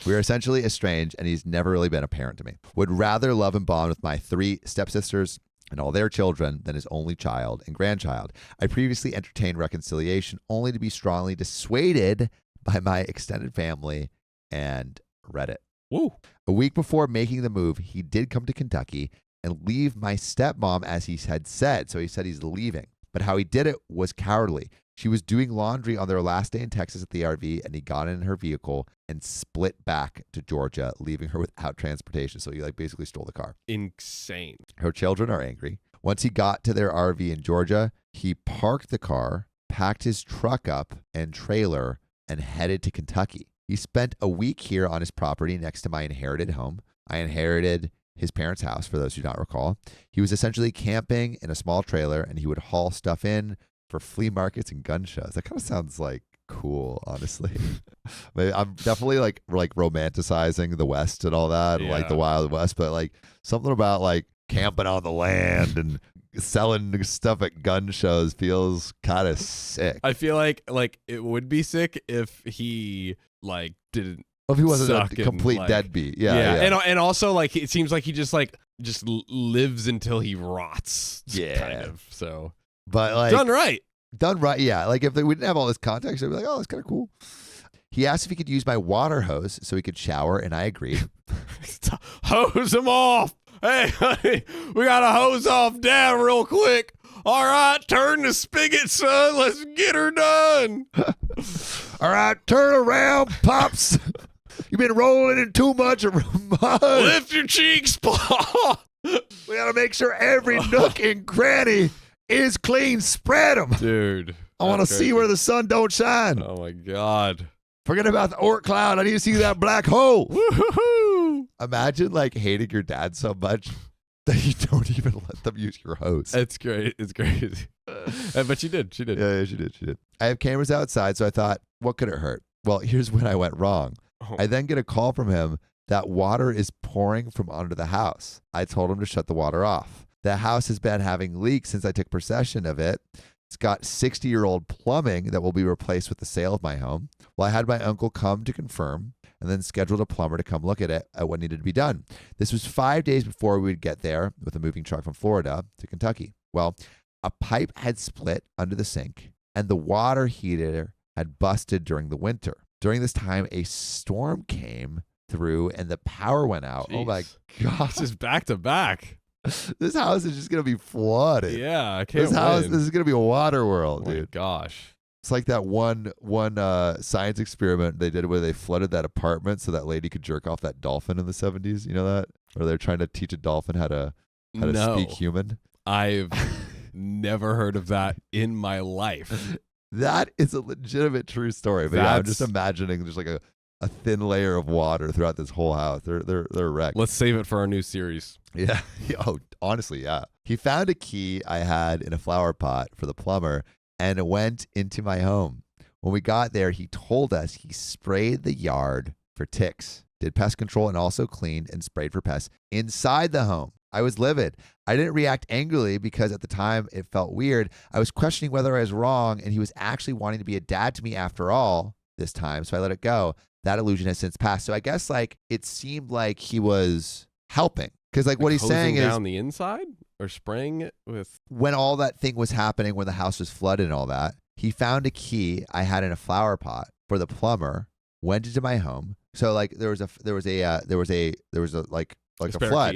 We are essentially estranged, and he's never really been a parent to me. Would rather love and bond with my 3 stepsisters and all their children than his only child and grandchild. I previously entertained reconciliation only to be strongly dissuaded by my extended family and Reddit. Woo. A week before making the move, he did come to Kentucky and leave my stepmom as he had said. So he said he's leaving. But how he did it was cowardly. She was doing laundry on their last day in Texas at the RV, and he got in her vehicle and split back to Georgia, leaving her without transportation. So he basically stole the car. Insane. Her children are angry. Once he got to their RV in Georgia, he parked the car, packed his truck up and trailer, and headed to Kentucky. He spent a week here on his property next to my inherited home. I inherited his parents' house, for those who do not recall. He was essentially camping in a small trailer, and he would haul stuff in for flea markets and gun shows. That kind of sounds like cool, honestly. I'm definitely like romanticizing the West and all that, like the Wild West, but like something about like camping on the land and selling stuff at gun shows feels kind of sick. I feel like it would be sick if he didn't. If he wasn't a complete deadbeat. Yeah. And also like it seems like he just lives until he rots. Yeah. Kind of. So But like Done right. done right, yeah. Like if we didn't have all this context, I'd be like, oh, that's kind of cool. He asked if he could use my water hose so he could shower, and I agreed. Hose him off. Hey, honey, we got to hose off Dad real quick. All right, turn the spigot, son. Let's get her done. All right, turn around, Pops. You've been rolling in too much mud. Lift your cheeks, Paul. We got to make sure every nook and cranny is clean. Spread them. Dude. I want to see where the sun don't shine. Oh, my God. Forget about the Oort cloud. I need to see that black hole. Woo-hoo-hoo. Imagine like hating your dad so much that you don't even let them use your hose. It's great. It's crazy. But she did. She did. Yeah, she did. She did. I have cameras outside, so I thought, what could it hurt? Well, here's when I went wrong. Oh. I then get a call from him that water is pouring from under the house. I told him to shut the water off. The house has been having leaks since I took possession of it. It's got 60-year-old plumbing that will be replaced with the sale of my home. Well, I had my uncle come to confirm and then scheduled a plumber to come look at it at what needed to be done. This was 5 days before we would get there with a moving truck from Florida to Kentucky. Well, a pipe had split under the sink and the water heater had busted during the winter. During this time, a storm came through and the power went out. Jeez. Oh my gosh. This is back to back. This house is just going to be flooded. Yeah, I can't win. This is going to be a water world, Oh my dude. gosh. It's like that one science experiment they did where they flooded that apartment so that lady could jerk off that dolphin in the 70s. You know that? Or they're trying to teach a dolphin how to speak human. I've never heard of that in my life. That is a legitimate true story. But yeah, I'm just imagining just like a thin layer of water throughout this whole house. They're wrecked. Let's save it for our new series. Yeah. Oh, honestly, yeah. He found a key I had in a flower pot for the plumber and went into my home. When we got there, he told us he sprayed the yard for ticks, did pest control, and also cleaned and sprayed for pests inside the home. I was livid. I didn't react angrily because at the time it felt weird. I was questioning whether I was wrong, and he was actually wanting to be a dad to me after all this time, so I let it go. That illusion has since passed. So I guess like it seemed like he was helping. Because like what he's saying is down the inside or spraying it with when all that thing was happening, when the house was flooded and all that, he found a key I had in a flower pot for the plumber, went into my home. So like there was a flood. Key.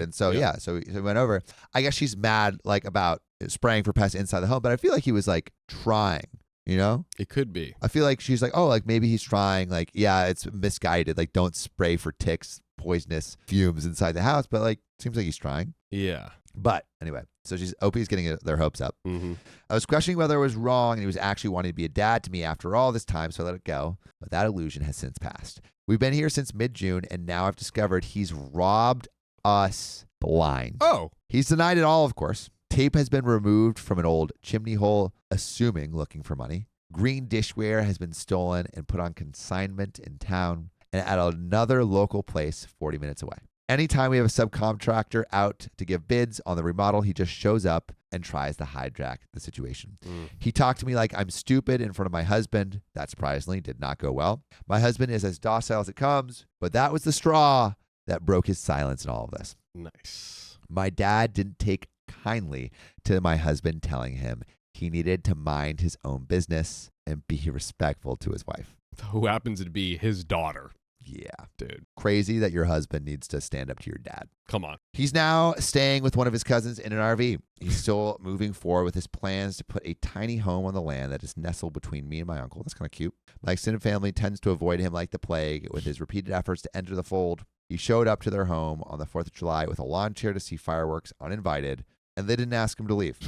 And so, Yeah. so he went over. I guess she's mad like about spraying for pests inside the home, but I feel like he was like trying, you know? it could be. I feel like she's like, oh, like maybe he's trying, like, yeah, it's misguided. Like don't spray for ticks, poisonous fumes inside the house, but like seems like he's trying. Yeah. But anyway, so OP's getting their hopes up. Mm-hmm. I was questioning whether I was wrong, and he was actually wanting to be a dad to me after all this time, so I let it go. But that illusion has since passed. We've been here since mid-June, and now I've discovered he's robbed us blind. Oh. He's denied it all, of course. Tape has been removed from an old chimney hole, assuming looking for money. Green dishware has been stolen and put on consignment in town and at another local place 40 minutes away. Anytime we have a subcontractor out to give bids on the remodel, he just shows up and tries to hijack the situation. He talked to me like I'm stupid in front of my husband. That surprisingly did not go well. My husband is as docile as it comes, but that was the straw that broke his silence in all of this. Nice. My dad didn't take kindly to my husband telling him he needed to mind his own business and be respectful to his wife. Who happens to be his daughter. Yeah. Dude. Crazy that your husband needs to stand up to your dad. Come on. He's now staying with one of his cousins in an RV. He's still moving forward with his plans to put a tiny home on the land that is nestled between me and my uncle. That's kind of cute. My extended family tends to avoid him like the plague with his repeated efforts to enter the fold. He showed up to their home on the 4th of July with a lawn chair to see fireworks uninvited, and they didn't ask him to leave.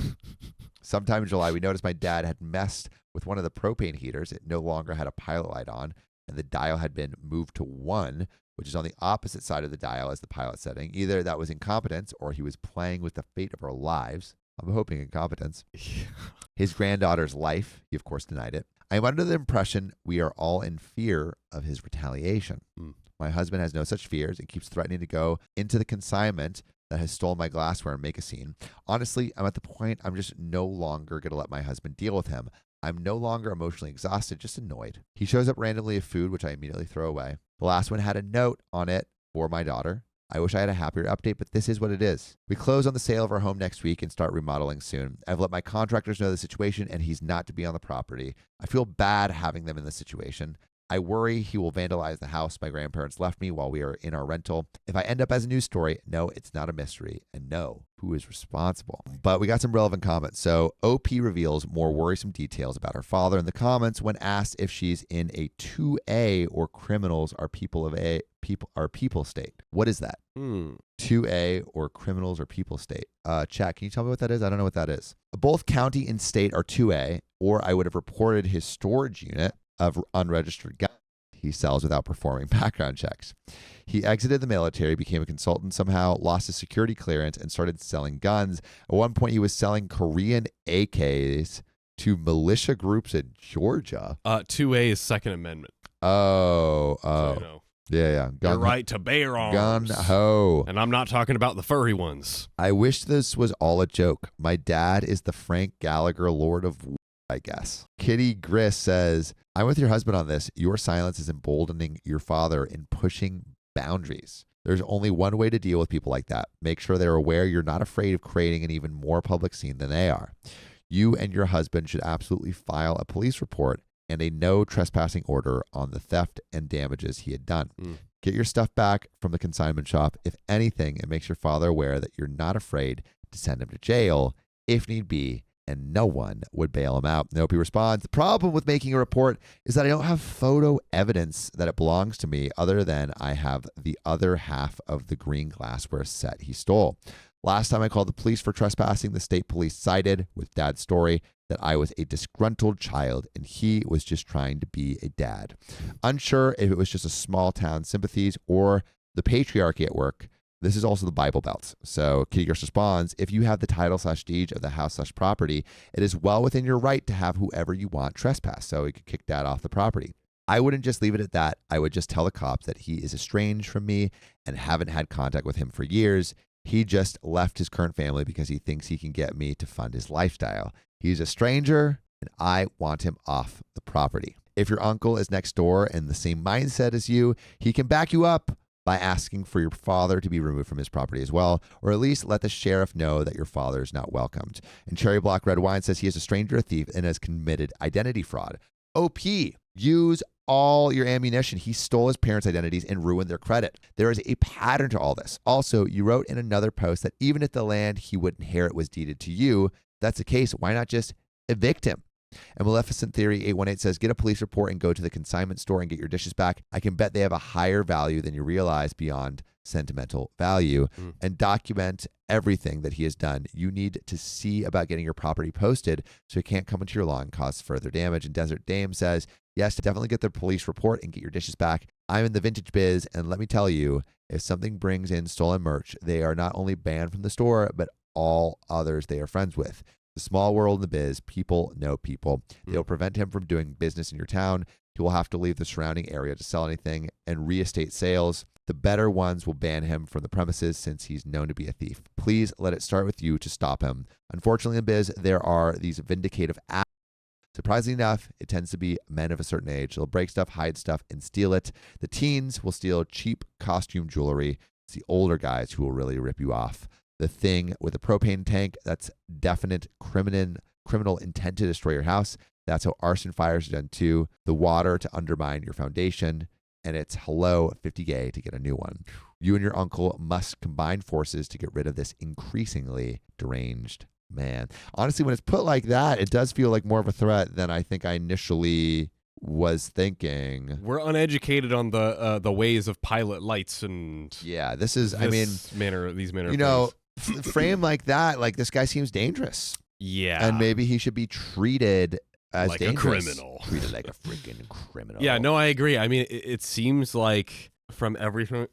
Sometime in July, we noticed my dad had messed with one of the propane heaters. It no longer had a pilot light on, and the dial had been moved to 1, which is on the opposite side of the dial as the pilot setting. Either that was incompetence or he was playing with the fate of our lives. I'm hoping incompetence. His granddaughter's life, he of course denied it. I'm under the impression we are all in fear of his retaliation. My husband has no such fears and keeps threatening to go into the consignment that has stolen my glassware and make a scene. Honestly, I'm at the point I'm just no longer going to let my husband deal with him. I'm no longer emotionally exhausted, just annoyed. He shows up randomly with food, which I immediately throw away. The last one had a note on it for my daughter. I wish I had a happier update, but this is what it is. We close on the sale of our home next week and start remodeling soon. I've let my contractors know the situation, and he's not to be on the property. I feel bad having them in this situation. I worry he will vandalize the house my grandparents left me while we are in our rental. If I end up as a news story, no, it's not a mystery, and no, who is responsible? But we got some relevant comments. So OP reveals more worrisome details about her father in the comments when asked if she's in a 2A or criminals are people state. What is that? 2A or criminals or people state. Chat, can you tell me what that is? I don't know what that is. Both county and state are 2A, or I would have reported his storage unit of unregistered guns he sells without performing background checks. He exited the military, became a consultant somehow, lost his security clearance, and started selling guns. At one point, he was selling Korean AKs to militia groups in Georgia. 2A is Second Amendment. Oh. So, you know, Yeah. Your right to bear arms. Gun ho. And I'm not talking about the furry ones. I wish this was all a joke. My dad is the Frank Gallagher Lord of War, I guess. Kitty Griss says, I'm with your husband on this. Your silence is emboldening your father in pushing boundaries. There's only one way to deal with people like that. Make sure they're aware you're not afraid of creating an even more public scene than they are. You and your husband should absolutely file a police report and a no trespassing order on the theft and damages he had done. Get your stuff back from the consignment shop. If anything, it makes your father aware that you're not afraid to send him to jail if need be, and no one would bail him out. Nope, he responds, the problem with making a report is that I don't have photo evidence that it belongs to me other than I have the other half of the green glassware set he stole. Last time I called the police for trespassing, the state police cited, with Dad's story, that I was a disgruntled child and he was just trying to be a dad. Unsure if it was just a small town sympathies or the patriarchy at work. This is also the Bible Belt. So Kitty Girls responds, if you have the title/deed of the house/property, it is well within your right to have whoever you want trespass. So you could kick Dad off the property. I wouldn't just leave it at that. I would just tell the cops that he is estranged from me and haven't had contact with him for years. He just left his current family because he thinks he can get me to fund his lifestyle. He's a stranger and I want him off the property. If your uncle is next door and the same mindset as you, he can back you up by asking for your father to be removed from his property as well, or at least let the sheriff know that your father is not welcomed. And Cherry Block Red Wine says he is a stranger, a thief, and has committed identity fraud. OP, use all your ammunition. He stole his parents' identities and ruined their credit. There is a pattern to all this. Also, you wrote in another post that even if the land he would inherit was deeded to you, if that's the case, why not just evict him? And Maleficent Theory 818 says, get a police report and go to the consignment store and get your dishes back. I can bet they have a higher value than you realize beyond sentimental value, and document everything that he has done. You need to see about getting your property posted so it can't come into your law and cause further damage. And Desert Dame says, yes, definitely get the police report and get your dishes back. I'm in the vintage biz, and let me tell you, if something brings in stolen merch, they are not only banned from the store, but all others they are friends with. The small world in the biz, people know people. They'll prevent him from doing business in your town. He will have to leave the surrounding area to sell anything, and re-estate sales. The better ones will ban him from the premises since he's known to be a thief. Please let it start with you to stop him. Unfortunately, in biz, there are these vindicative acts. Surprisingly enough, it tends to be men of a certain age. They'll break stuff, hide stuff, and steal it. The teens will steal cheap costume jewelry. It's the older guys who will really rip you off. The thing with a propane tank, that's definite criminal intent to destroy your house. That's how arson fires are done too. The water to undermine your foundation. And it's hello, 50K to get a new one. You and your uncle must combine forces to get rid of this increasingly deranged man. Honestly, when it's put like that, it does feel like more of a threat than I think I initially was thinking. We're uneducated on the ways of pilot lights and yeah, this is, these manner of you know, frame like that, like this guy seems dangerous. Yeah. And maybe he should be treated as like dangerous. a criminal. Treated like a freaking criminal. Yeah, no, I agree. I mean, it seems like from everything.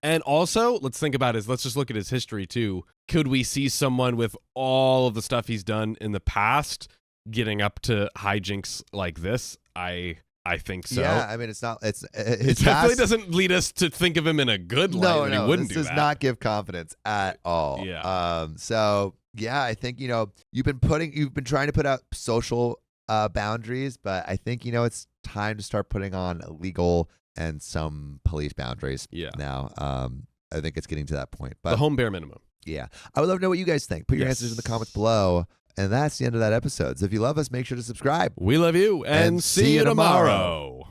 And also, let's think about let's just look at his history too. Could we see someone with all of the stuff he's done in the past getting up to hijinks like this? I think so. Yeah, I mean, it's not. It definitely doesn't lead us to think of him in a good light. No, he wouldn't this do does that. not give confidence at all. Yeah. So yeah, I think you've been trying to put out social boundaries, but I think it's time to start putting on legal and some police boundaries. Yeah. Now, I think it's getting to that point. The But home bare minimum. yeah, I would love to know what you guys think. Put your Yes. answers in the comments below. And that's the end of that episode. So if you love us, make sure to subscribe. We love you and see you tomorrow.